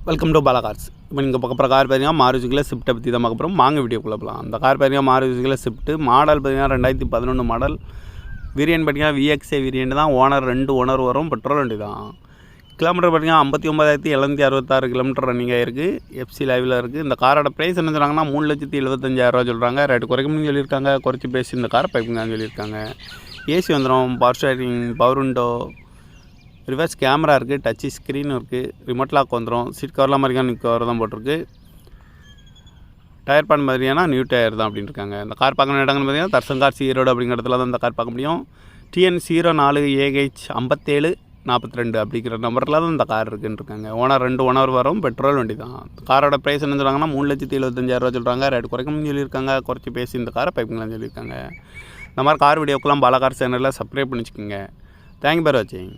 Welcome to Bala cars. இப்போ நீங்கள் பார்க்க போகிற கார் பார்த்தீங்கன்னா மாருதிக்குள்ள ஸ்விஃப்ட்டை பற்றி தான் பார்க்க போகிறோம். வாங்க வீடியோக்குள்ளே போகலாம். அந்த கார் பார்த்தீங்கன்னா மாருதிக்குள்ள ஸ்விஃப்ட் மாடல் பார்த்தீங்கன்னா 2011 மாடல். வேரியன்ட் பார்த்தீங்கன்னா விஎக்ஸ்ஏ வேரியன்ட் தான். ஓனர் 2 ஓனர் வரும். பெட்ரோல் வண்டி தான். கிலோமீட்டர் பார்த்தீங்கன்னா 59,766 கிலோமீட்டர் ரன்னிங் ஆகிருக்கு. எஃப்சி லைவில் இருக்குது. இந்த காரோட ப்ரைஸ் என்ன சொல்கிறாங்கன்னா 3,75,000 சொல்கிறாங்க. ரேட்டு குறைக்கணும்னு சொல்லியிருக்காங்க. குறைச்சி பேசி இந்த காரை பைப்புங்கன்னு சொல்லியிருக்காங்க. ஏசி வந்துடும், power steering, power window, reverse camera இருக்குது, டச்சு ஸ்க்ரீனும் இருக்குது, ரிமோட் லாக் வந்துடும். சீட் கவர்லாம் மெக்கானிக் கவர் தான் போட்டிருக்கு. டயர் பேன் மாதிரியான நியூ டயர் தான் அப்படின்னு இருக்காங்க. இந்த கார் பார்க்கணும் இடங்கள்னு பார்த்தீங்கன்னா தர்சன் கார்ஸ் ஈரோடு அப்படிங்கிற இடத்துல தான் இந்த கார் பார்க்க முடியும். TN 04AH 5742 அப்படிங்கிற நம்பரில் தான் இந்த கார் இருக்குன்னு இருக்காங்க. ஓனர் 2 ஓனர் வரும். பெட்ரோல் வண்டி தான். காரோட ப்ரைஸ் என்ன சொல்கிறாங்கன்னா 3,75,000 சொல்கிறாங்க. ரேட் குறைக்கணும்னு சொல்லியிருக்காங்க. குறைச்சி பேசி இந்த காரை பைப்புங்களான்னு சொல்லியிருக்காங்க. இந்த மாதிரி கார் வீடியோக்கெல்லாம் பாலா கார் சேனலில் சப்ஸ்கிரைப் பண்ணி வச்சுக்கோங்க. தேங்க்யூ ஃபார் வாட்சிங்.